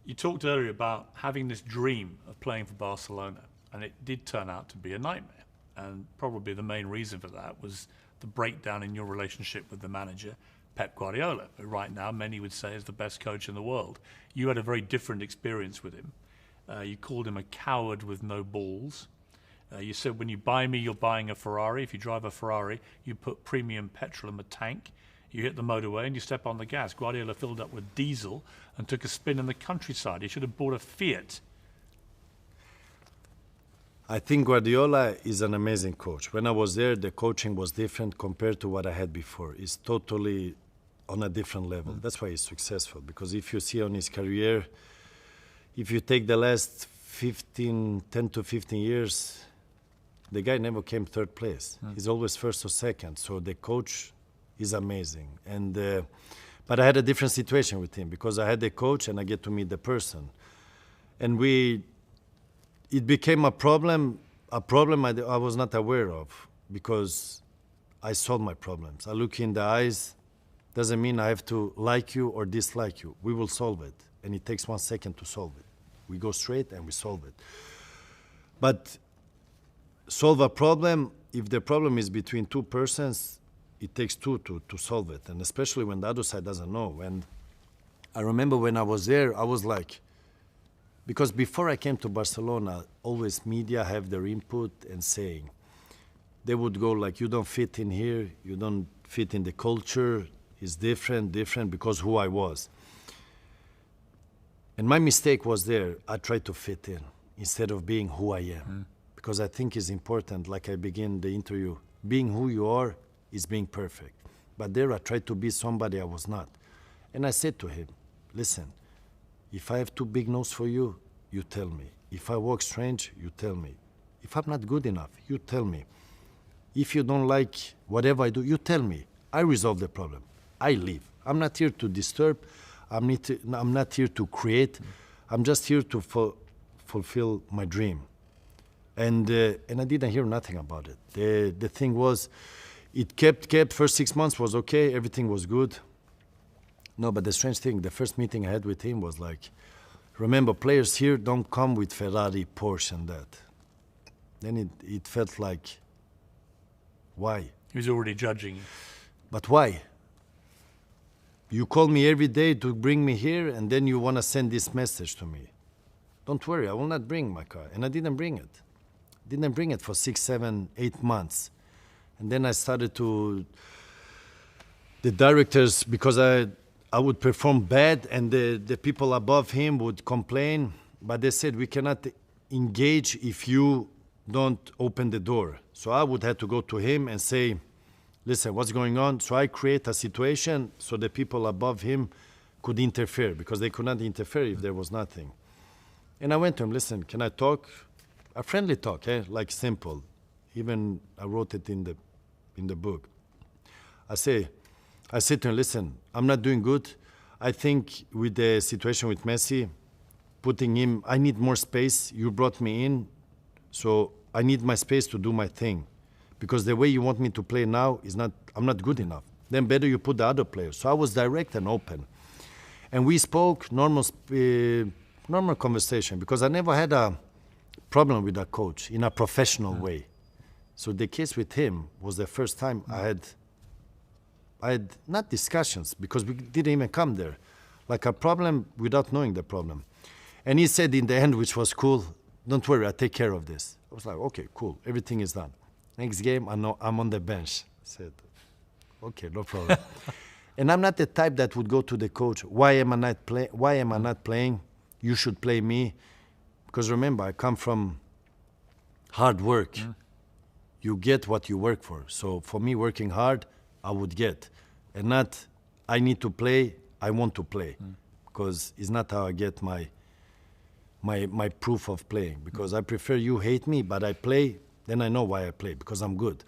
You talked earlier about having this dream of playing for Barcelona, and it did turn out to be a nightmare. And probably the main reason for that was the breakdown in your relationship with the manager, Pep Guardiola, who right now many would say is the best coach in the world. You had a very different experience with him. You called him a coward with no balls. You said when you buy me, you're buying a Ferrari. If you drive a Ferrari, you put premium petrol in the tank. You hit the motorway and you step on the gas. Guardiola filled up with diesel and took a spin in the countryside. He should have bought a Fiat. I think Guardiola is an amazing coach. When I was there, the coaching was different compared to what I had before. It's totally on a different level. That's why he's successful. Because if you see on his career, if you take the last 10 to 15 years, the guy never came third place. He's always first or second. So the coach is amazing. But I had a different situation with him because I had the coach and I get to meet the person. And it became a problem I was not aware of because I solved my problems. I look in the eyes. Doesn't mean I have to like you or dislike you. We will solve it. And it takes 1 second to solve it. We go straight and we solve it. But solve a problem, if the problem is between two persons, it takes two to solve it. And especially when the other side doesn't know. And I remember when I was there, I was like, because before I came to Barcelona, always media have their input and saying. They would go like, you don't fit in here, you don't fit in the culture, it's different because who I was. And my mistake was there, I tried to fit in instead of being who I am. Because I think it's important, like I begin the interview, being who you are is being perfect. But there I tried to be somebody I was not. And I said to him, listen, if I have too big nose for you, you tell me. If I walk strange, you tell me. If I'm not good enough, you tell me. If you don't like whatever I do, you tell me. I resolve the problem. I leave. I'm not here to disturb. I'm not here to create. I'm just here to fulfill my dream. And I didn't hear nothing about it. The thing was, it kept. First 6 months was okay. Everything was good. No, but the strange thing, the first meeting I had with him was like, remember, players here don't come with Ferrari, Porsche, and that. Then it felt like, why? He was already judging you. But why? You call me every day to bring me here, and then you want to send this message to me. Don't worry, I will not bring my car. And I didn't bring it. Didn't bring it for 6, 7, 8 months. And then I started to... The directors, because I would perform bad and the people above him would complain, but they said, we cannot engage if you don't open the door. So I would have to go to him and say, listen, what's going on? So I create a situation so the people above him could interfere because they could not interfere if there was nothing. And I went to him, listen, can I talk? A friendly talk, like simple. Even I wrote it in the book. I said to him, listen, I'm not doing good. I think with the situation with Messi, putting him, I need more space. You brought me in, so I need my space to do my thing. Because the way you want me to play now is not, I'm not good enough. Then better you put the other players. So I was direct and open. And we spoke normal conversation because I never had a problem with a coach in a professional way. So the case with him was the first time I had not discussions because we didn't even come there, like a problem without knowing the problem. And he said in the end, which was cool, don't worry, I'll take care of this. I was like, okay, cool, everything is done. Next game, I'm on the bench. I said, okay, no problem. And I'm not the type that would go to the coach, why am I not playing? You should play me. Because remember, I come from hard work. You get what you work for. So for me, working hard, I would get. And not, I need to play, I want to play. Because it's not how I get my proof of playing. Because I prefer you hate me, but I play, then I know why I play, because I'm good.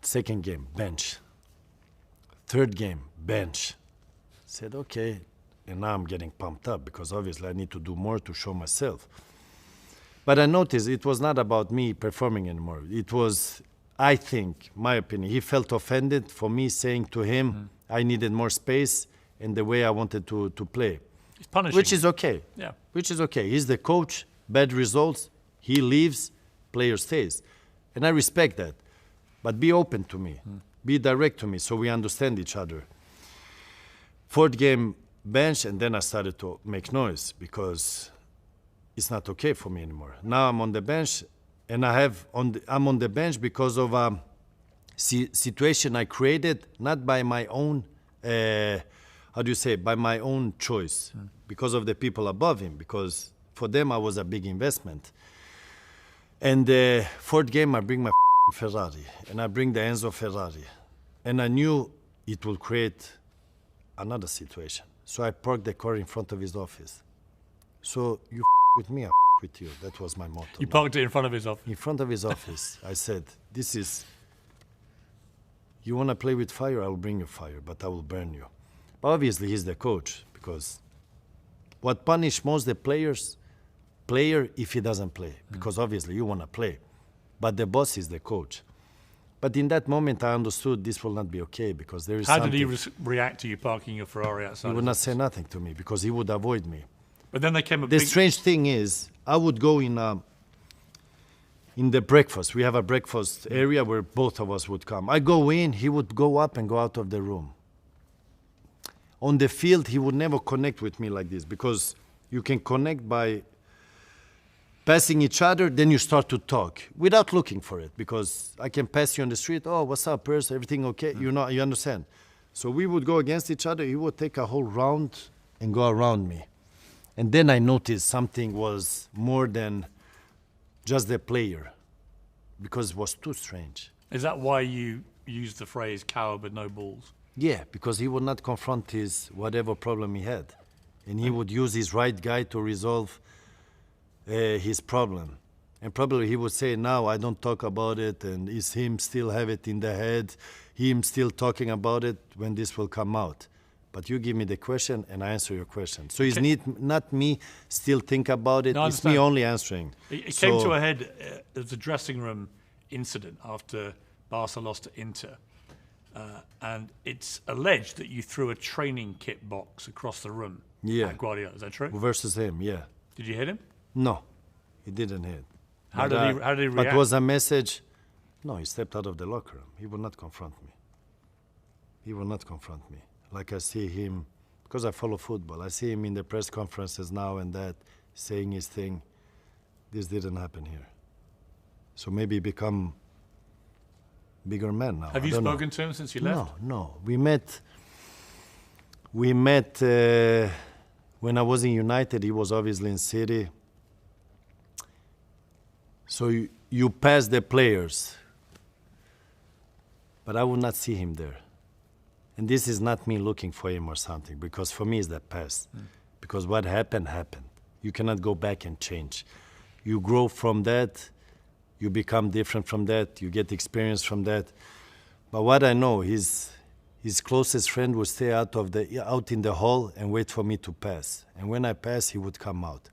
Second game, bench. Third game, bench. Said, okay. And now I'm getting pumped up, because obviously I need to do more to show myself. But I noticed it was not about me performing anymore. It was, I think, my opinion, he felt offended for me saying to him I needed more space and the way I wanted to play. punishing. Which is okay. Yeah. Which is okay. He's the coach, bad results, he leaves, player stays. And I respect that. But be open to me. Be direct to me so we understand each other. Fourth game, bench, and then I started to make noise because it's not okay for me anymore. Now I'm on the bench, and I'm on the bench because of a situation I created, not by my own, by my own choice, because of the people above him, because for them I was a big investment. And the fourth game, I bring my Ferrari, and I bring the Enzo Ferrari. And I knew it would create another situation. So I parked the car in front of his office. So you with me, I with you. That was my motto. You parked it in front of his office? In front of his office. I said, you want to play with fire, I will bring you fire, but I will burn you. But obviously, he's the coach, because what punish most the player if he doesn't play, because obviously you want to play. But the boss is the coach. But in that moment, I understood this will not be okay, because there is How something. did he react to you parking your Ferrari outside? He would not say nothing to me, because he would avoid me. But then there came The strange thing is, I would go in the breakfast. We have a breakfast area where both of us would come. I go in, he would go up and go out of the room. On the field, he would never connect with me like this, because you can connect by passing each other, then you start to talk without looking for it, because I can pass you on the street. Oh, what's up, person? Everything okay? You understand. So we would go against each other. He would take a whole round and go around me. And then I noticed something was more than just the player, because it was too strange. Is that why you used the phrase coward with no balls? Yeah, because he would not confront his whatever problem he had. And he would use his right guy to resolve his problem. And probably he would say, now I don't talk about it, and is him still have it in the head, him still talking about it when this will come out. But you give me the question and I answer your question. So it's not me still think about it, it's me only answering. It came to a head as a dressing room incident after Barca lost to Inter. And it's alleged that you threw a training kit box across the room at Guadiola. Is that true? Versus him, yeah. Did you hit him? No, he didn't hit. How did he react? But was a message? No, he stepped out of the locker room. He would not confront me. He will not confront me. Like I see him, because I follow football, I see him in the press conferences now and that, saying his thing. This didn't happen here. So maybe he become bigger man now. Have you spoken to him since you left? No. We met when I was in United. He was obviously in City. So you pass the players, but I would not see him there. And this is not me looking for him or something, because for me it's the past. Because what happened, happened. You cannot go back and change. You grow from that, you become different from that, you get experience from that. But what I know, his closest friend would stay out in the hall and wait for me to pass. And when I pass, he would come out.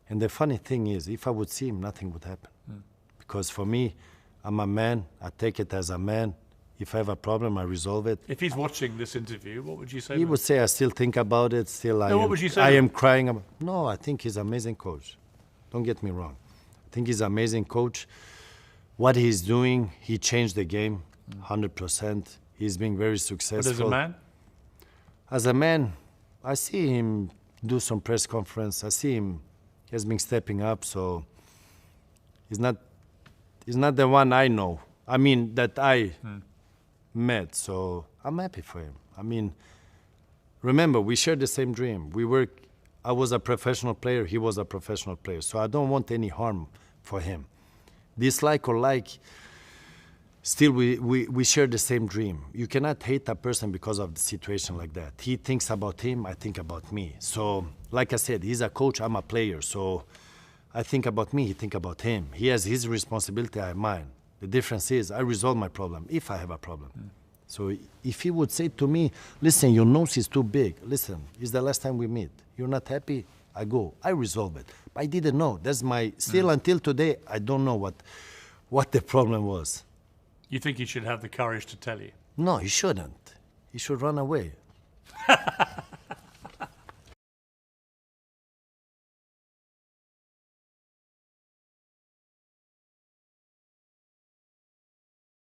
And the funny thing is, if I would see him, nothing would happen. Because for me, I'm a man, I take it as a man. If I have a problem, I resolve it. If he's watching this interview, what would you say? He would say, I still think about it, what would you say? I am crying about. No, I think he's an amazing coach. Don't get me wrong. I think he's an amazing coach. What he's doing, he changed the game 100%. He's being very successful. But as a man? As a man, I see him do some press conference. I see him, he has been stepping up, so he's not the one I know. I mean, that I met, so I'm happy for him. I mean, remember, we share the same dream. I was a professional player, he was a professional player, so I don't want any harm for him. Dislike or like, still we share the same dream. You cannot hate a person because of the situation like that. He thinks about him, I think about me. So, like I said, he's a coach, I'm a player, so I think about me, he think about him. He has his responsibility, I have mine. The difference is I resolve my problem if I have a problem. So if he would say to me, listen, your nose is too big. Listen, it's the last time we meet. You're not happy? I go. I resolve it. But I didn't know. That's my, still until today, I don't know what the problem was. You think he should have the courage to tell you? No, he shouldn't. He should run away.